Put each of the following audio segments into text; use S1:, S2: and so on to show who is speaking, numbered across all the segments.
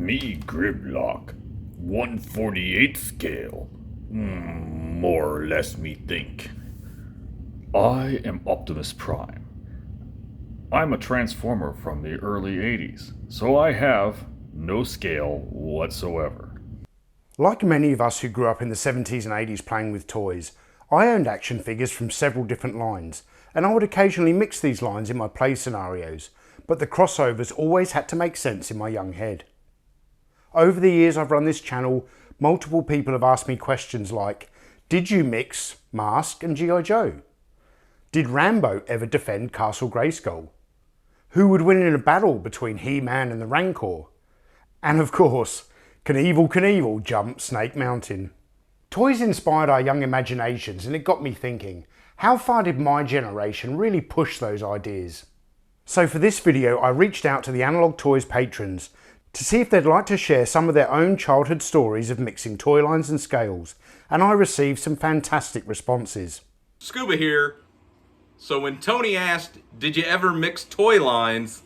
S1: Me, Grimlock. 148 scale. More or less me think. I am Optimus Prime. I'm a Transformer from the early 80s, so I have no scale whatsoever.
S2: Like many of us who grew up in the 70s and 80s playing with toys, I owned action figures from several different lines, and I would occasionally mix these lines in my play scenarios, but the crossovers always had to make sense in my young head. Over the years I've run this channel, multiple people have asked me questions like, did you mix Mask and G.I. Joe? Did Rambo ever defend Castle Grayskull? Who would win in a battle between He-Man and the Rancor? And of course, can Evel Knievel jump Snake Mountain? Toys inspired our young imaginations, and it got me thinking, how far did my generation really push those ideas? So for this video I reached out to the Analog Toys patrons to see if they'd like to share some of their own childhood stories of mixing toy lines and scales, and I received some fantastic responses.
S3: Scuba here. So when Tony asked, did you ever mix toy lines,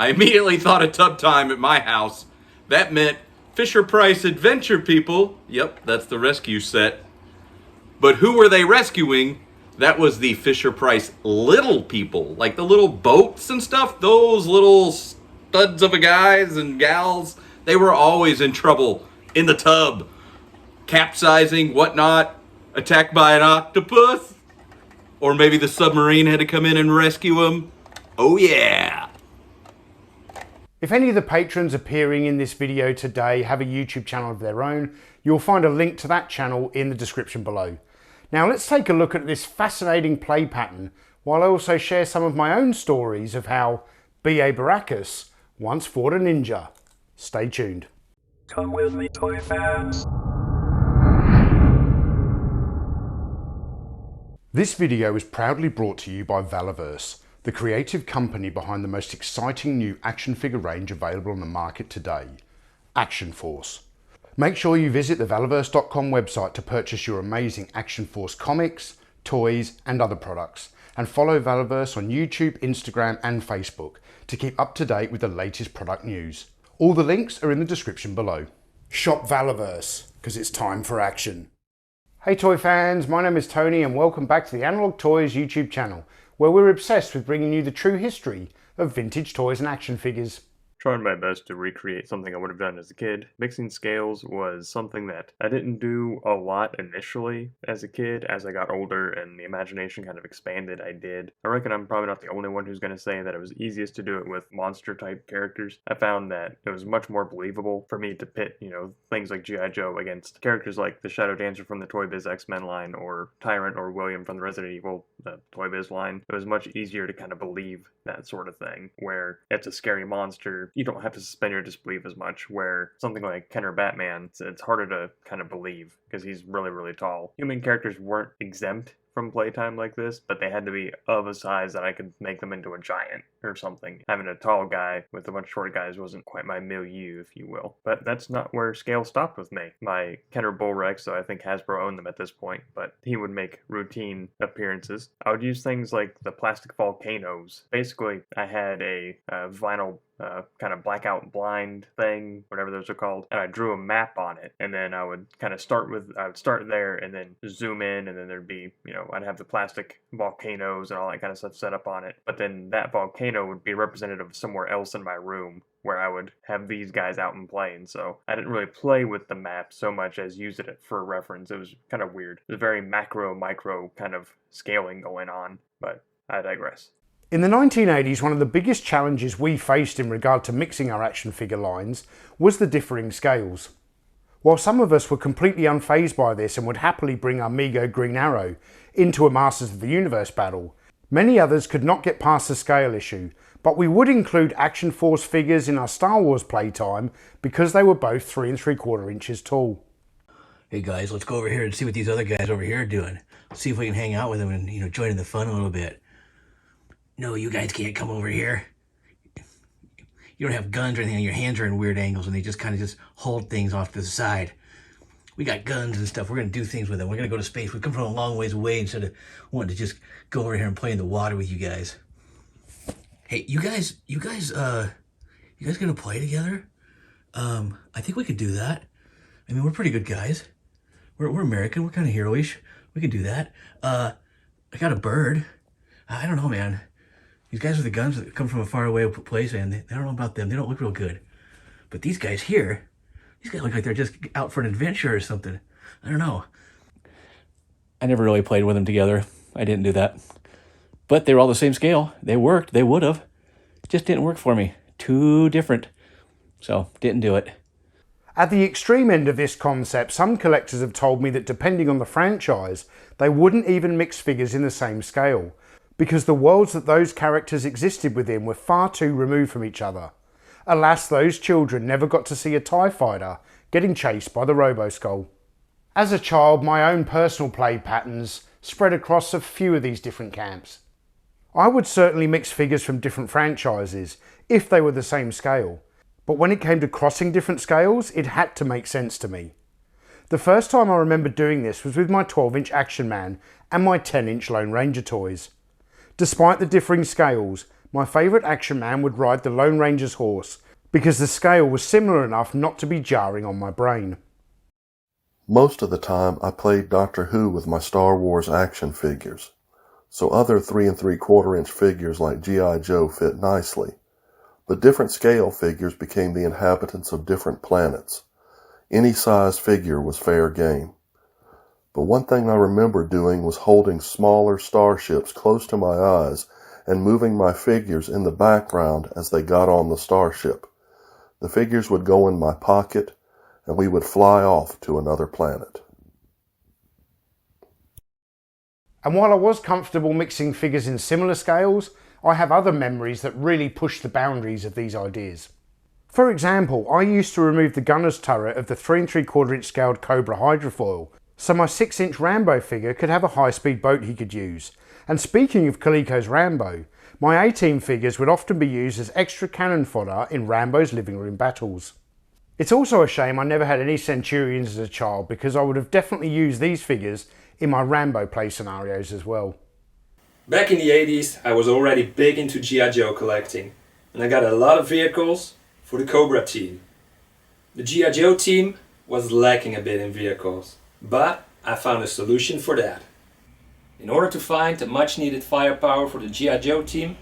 S3: I immediately thought of Tub Time at my house. That meant Fisher-Price Adventure People. Yep, that's the rescue set. But who were they rescuing? That was the Fisher-Price Little People. Like the little boats and stuff. Those little studs of a guys and gals. They were always in trouble in the tub. Capsizing, whatnot. Attacked by an octopus. Or maybe the submarine had to come in and rescue them. Oh yeah.
S2: If any of the patrons appearing in this video today have a YouTube channel of their own, you'll find a link to that channel in the description below. Now let's take a look at this fascinating play pattern, while I also share some of my own stories of how B.A. Baracus once fought a ninja. Stay tuned.
S4: Come with me, toy fans.
S2: This video is proudly brought to you by Valaverse, the creative company behind the most exciting new action figure range available on the market today, Action Force. Make sure you visit the Valaverse.com website to purchase your amazing Action Force comics, toys and other products, and follow Valaverse on YouTube, Instagram and Facebook to keep up to date with the latest product news. All the links are in the description below. Shop Valaverse, because it's time for action. Hey toy fans, my name is Tony and welcome back to the Analog Toys YouTube channel, where we're obsessed with bringing you the true history of vintage toys and action figures.
S5: Trying my best to recreate something I would have done as a kid. Mixing scales was something that I didn't do a lot initially as a kid. As I got older and the imagination kind of expanded, I did. I reckon I'm probably not the only one who's going to say that it was easiest to do it with monster type characters. I found that it was much more believable for me to pit, things like G.I. Joe against characters like the Shadow Dancer from the Toy Biz X-Men line, or Tyrant or William from the Resident Evil Toy Biz line. It was much easier to kind of believe that sort of thing, where it's a scary monster. You don't have to suspend your disbelief as much, where something like Ken or Batman, it's harder to kind of believe because he's really, really tall. Human characters weren't exempt from playtime like this, but they had to be of a size that I could make them into a giant or something. Having a tall guy with a bunch of short guys wasn't quite my milieu, if you will. But that's not where scale stopped with me. My Kenner Bull Rex, so I think Hasbro owned them at this point, but he would make routine appearances. I would use things like the plastic volcanoes. Basically, I had a vinyl kind of blackout blind thing, whatever those are called, and I drew a map on it, and then I would kind of start there and then zoom in, and then there'd be, I'd have the plastic volcanoes and all that kind of stuff set up on it, but then that volcano would be representative of somewhere else in my room where I would have these guys out and playing. So I didn't really play with the map so much as use it for reference. It was kind of weird. It was very macro micro kind of scaling going on, but I digress.
S2: In the 1980s, one of the biggest challenges we faced in regard to mixing our action figure lines was the differing scales. While some of us were completely unfazed by this and would happily bring our Mego Green Arrow into a Masters of the Universe battle, many others could not get past the scale issue, but we would include Action Force figures in our Star Wars playtime because they were both 3 3/4 inches tall.
S6: Hey guys, let's go over here and see what these other guys over here are doing. See if we can hang out with them and, join in the fun a little bit. No, you guys can't come over here. You don't have guns or anything, your hands are in weird angles and they just kind of just hold things off to the side. We got guns and stuff. We're going to do things with them. We're going to go to space. We come from a long ways away instead of wanting to just go over here and play in the water with you guys. Hey, you guys going to play together? I think we could do that. I mean, we're pretty good guys. We're American. We're kind of heroish. We could do that. I got a bird. I don't know, man. These guys with the guns that come from a faraway place, man, I don't know about them. They don't look real good. But these guys here, these guys look like they're just out for an adventure or something. I don't know. I never really played with them together. I didn't do that. But they were all the same scale. They worked. They would have. Just didn't work for me. Too different. So, didn't do it.
S2: At the extreme end of this concept, some collectors have told me that depending on the franchise, they wouldn't even mix figures in the same scale, because the worlds that those characters existed within were far too removed from each other. Alas, those children never got to see a TIE fighter getting chased by the Roboskull. As a child, my own personal play patterns spread across a few of these different camps. I would certainly mix figures from different franchises if they were the same scale, but when it came to crossing different scales, it had to make sense to me. The first time I remember doing this was with my 12-inch Action Man and my 10-inch Lone Ranger toys. Despite the differing scales, my favourite Action Man would ride the Lone Ranger's horse because the scale was similar enough not to be jarring on my brain.
S7: Most of the time I played Doctor Who with my Star Wars action figures, so other 3 3/4 inch figures like G.I. Joe fit nicely. But different scale figures became the inhabitants of different planets. Any size figure was fair game. But one thing I remember doing was holding smaller starships close to my eyes and moving my figures in the background as they got on the starship. The figures would go in my pocket, and we would fly off to another planet.
S2: And while I was comfortable mixing figures in similar scales, I have other memories that really push the boundaries of these ideas. For example, I used to remove the gunner's turret of the 3 3/4 inch scaled Cobra hydrofoil, so my 6-inch Rambo figure could have a high-speed boat he could use. And speaking of Coleco's Rambo, my A-Team figures would often be used as extra cannon fodder in Rambo's living room battles. It's also a shame I never had any Centurions as a child, because I would have definitely used these figures in my Rambo play scenarios as well.
S8: Back in the 80s, I was already big into G.I. Joe collecting, and I got a lot of vehicles for the Cobra team. The G.I. Joe team was lacking a bit in vehicles, but I found a solution for that. In order to find the much needed firepower for the G.I. Joe team,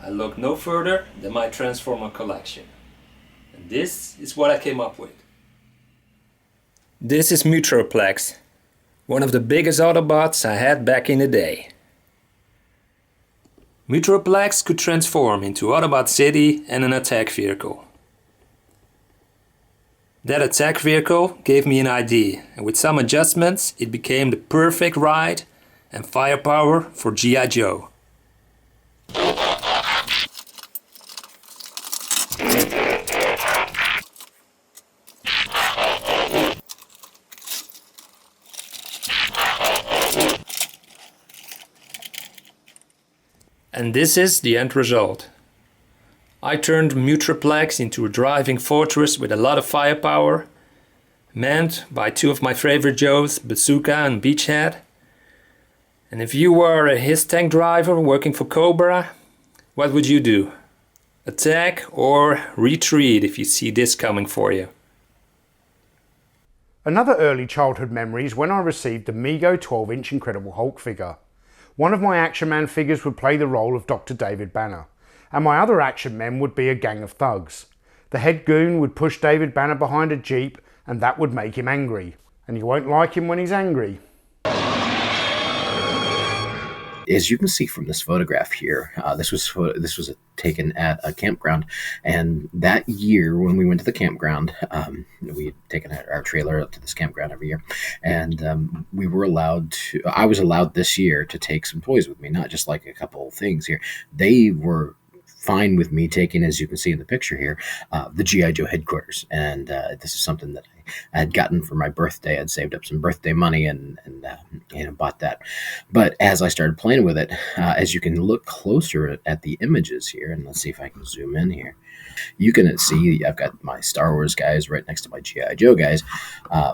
S8: I looked no further than my Transformer collection. And this is what I came up with. This is Metroplex, one of the biggest Autobots I had back in the day. Metroplex could transform into Autobot City and an attack vehicle. That attack vehicle gave me an ID, and with some adjustments it became the perfect ride and firepower for G.I. Joe. And this is the end result. I turned Metroplex into a driving fortress with a lot of firepower, manned by 2 of my favorite Joes, Bazooka and Beachhead. And if you were a HISS tank driver working for Cobra, what would you do? Attack or retreat if you see this coming for you?
S2: Another early childhood memory is when I received the Mego 12-inch Incredible Hulk figure. One of my Action Man figures would play the role of Dr. David Banner, and my other action men would be a gang of thugs. The head goon would push David Banner behind a jeep, and that would make him angry. And you won't like him when he's angry.
S9: As you can see from this photograph here, this was taken at a campground, and that year when we went to the campground, we had taken our trailer up to this campground every year, and I was allowed this year to take some toys with me, not just like a couple of things here. They were fine with me taking, as you can see in the picture here, the G.I. Joe headquarters. And this is something that I had gotten for my birthday. I'd saved up some birthday money and bought that. But as I started playing with it, as you can look closer at the images here, and let's see if I can zoom in here. You can see I've got my Star Wars guys right next to my G.I. Joe guys,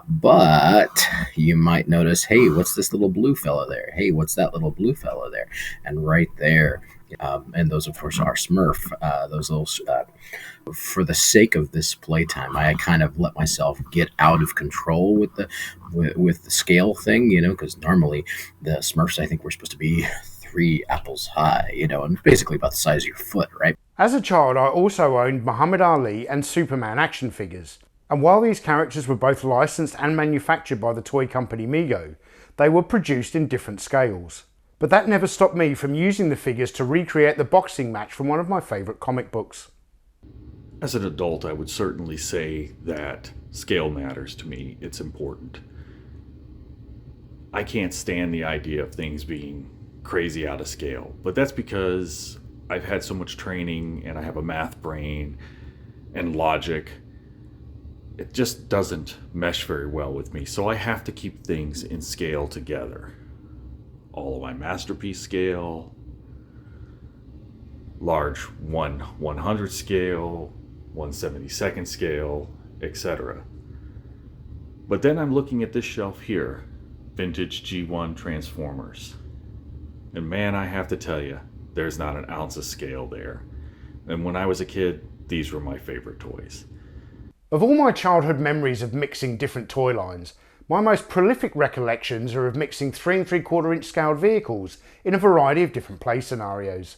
S9: but you might notice, hey, what's this little blue fella there? Hey, what's that little blue fella there? And right there, and those, of course, are Smurf. Those little, for the sake of this playtime, I kind of let myself get out of control with the scale thing, because normally the Smurfs, I think, were supposed to be 3 apples high, and basically about the size of your foot, right?
S2: As a child, I also owned Muhammad Ali and Superman action figures. And while these characters were both licensed and manufactured by the toy company Mego, they were produced in different scales. But that never stopped me from using the figures to recreate the boxing match from one of my favourite comic books.
S1: As an adult, I would certainly say that scale matters to me. It's important. I can't stand the idea of things being crazy out of scale, but that's because I've had so much training and I have a math brain and logic. It just doesn't mesh very well with me, so I have to keep things in scale together. All of my masterpiece scale, large 1/100 scale, 1/72 scale, etc. But then I'm looking at this shelf here, vintage G1 Transformers. And man, I have to tell you, there's not an ounce of scale there. And when I was a kid, these were my favorite toys.
S2: Of all my childhood memories of mixing different toy lines, my most prolific recollections are of mixing 3 3/4 inch scaled vehicles in a variety of different play scenarios.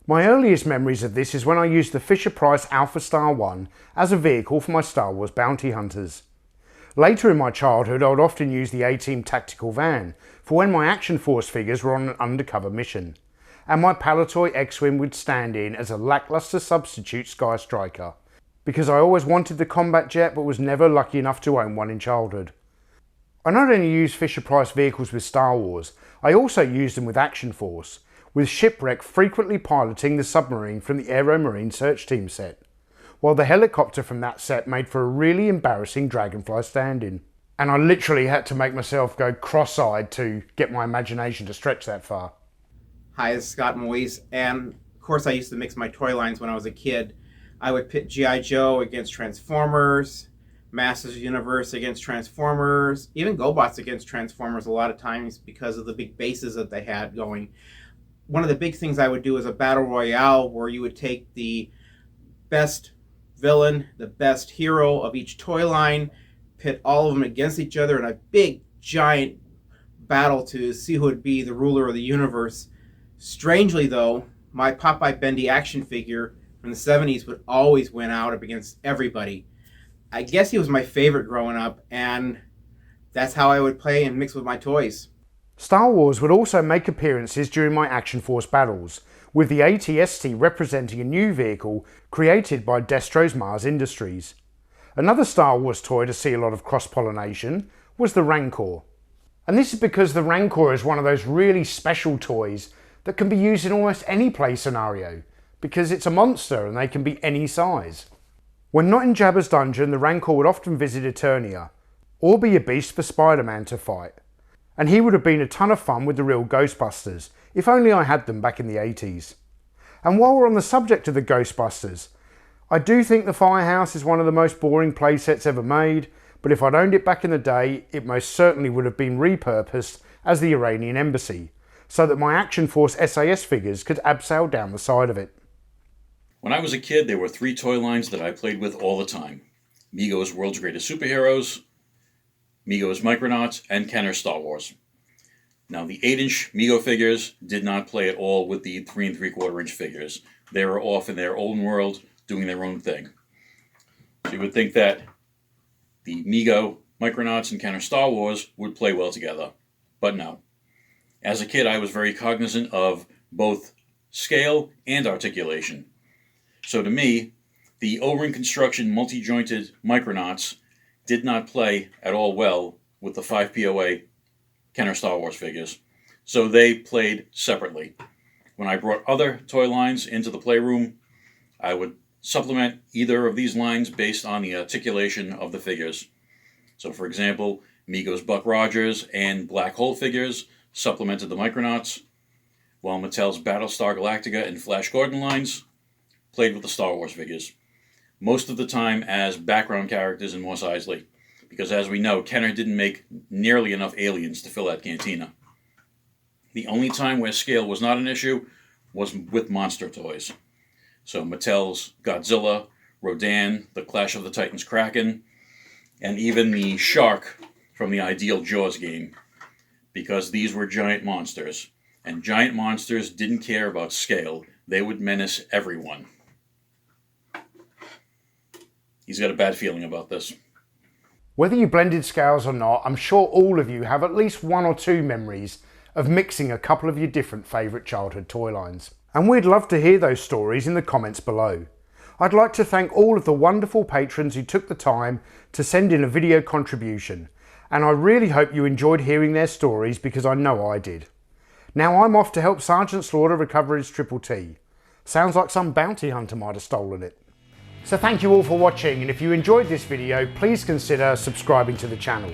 S2: My earliest memories of this is when I used the Fisher-Price Alpha Star 1 as a vehicle for my Star Wars bounty hunters. Later in my childhood, I would often use the A-Team tactical van for when my Action Force figures were on an undercover mission, and my Palitoy X-Wing would stand in as a lackluster substitute Sky Striker, because I always wanted the combat jet but was never lucky enough to own one in childhood. I not only used Fisher-Price vehicles with Star Wars, I also used them with Action Force, with Shipwreck frequently piloting the submarine from the Aero Marine Search Team set, while the helicopter from that set made for a really embarrassing Dragonfly stand-in. And I literally had to make myself go cross-eyed to get my imagination to stretch that far.
S10: Hi, this is Scott Moise, and of course I used to mix my toy lines when I was a kid. I would pit G.I. Joe against Transformers, Masters Universe against Transformers, even GoBots against Transformers a lot of times because of the big bases that they had going. One of the big things I would do is a battle royale where you would take the best villain, the best hero of each toy line, pit all of them against each other in a big, giant battle to see who would be the ruler of the universe. Strangely, though, my Popeye Bendy action figure from the 70s would always win out up against everybody. I guess he was my favorite growing up, and that's how I would play and mix with my toys.
S2: Star Wars would also make appearances during my Action Force battles, with the AT-ST representing a new vehicle created by Destro's Mars Industries. Another Star Wars toy to see a lot of cross-pollination was the Rancor. And this is because the Rancor is one of those really special toys that can be used in almost any play scenario, because it's a monster and they can be any size. When not in Jabba's dungeon, the Rancor would often visit Eternia, or be a beast for Spider-Man to fight. And he would have been a ton of fun with the real Ghostbusters, if only I had them back in the 80s. And while we're on the subject of the Ghostbusters, I do think the Firehouse is one of the most boring playsets ever made, but if I'd owned it back in the day, it most certainly would have been repurposed as the Iranian embassy, so that my Action Force SAS figures could abseil down the side of it.
S11: When I was a kid, there were 3 toy lines that I played with all the time. Mego's World's Greatest Superheroes, Mego's Micronauts, and Kenner Star Wars. Now, the 8-inch Mego figures did not play at all with the 3 3/4 inch figures. They were off in their own world, doing their own thing. So you would think that the Mego, Micronauts, and Kenner Star Wars would play well together, but no. As a kid, I was very cognizant of both scale and articulation. So to me, the O-ring construction multi-jointed Micronauts did not play at all well with the 5 POA Kenner Star Wars figures, so they played separately. When I brought other toy lines into the playroom, I would supplement either of these lines based on the articulation of the figures. So for example, Mego's Buck Rogers and Black Hole figures supplemented the Micronauts, while Mattel's Battlestar Galactica and Flash Gordon lines played with the Star Wars figures, most of the time as background characters in Mos Eisley, because as we know, Kenner didn't make nearly enough aliens to fill that cantina. The only time where scale was not an issue was with monster toys. So Mattel's Godzilla, Rodan, the Clash of the Titans Kraken, and even the shark from the Ideal Jaws game, because these were giant monsters. And giant monsters didn't care about scale. They would menace everyone. He's got a bad feeling about this.
S2: Whether you blended scales or not, I'm sure all of you have at least one or two memories of mixing a couple of your different favourite childhood toy lines. And we'd love to hear those stories in the comments below. I'd like to thank all of the wonderful patrons who took the time to send in a video contribution, and I really hope you enjoyed hearing their stories because I know I did. Now I'm off to help Sergeant Slaughter recover his Triple T. Sounds like some bounty hunter might have stolen it. So thank you all for watching, and if you enjoyed this video, please consider subscribing to the channel,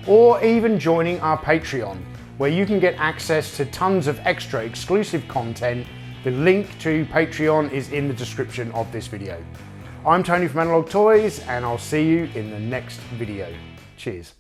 S2: or even joining our Patreon, where you can get access to tons of extra exclusive content. The link to Patreon is in the description of this video. I'm Tony from Analog Toys, and I'll see you in the next video. Cheers.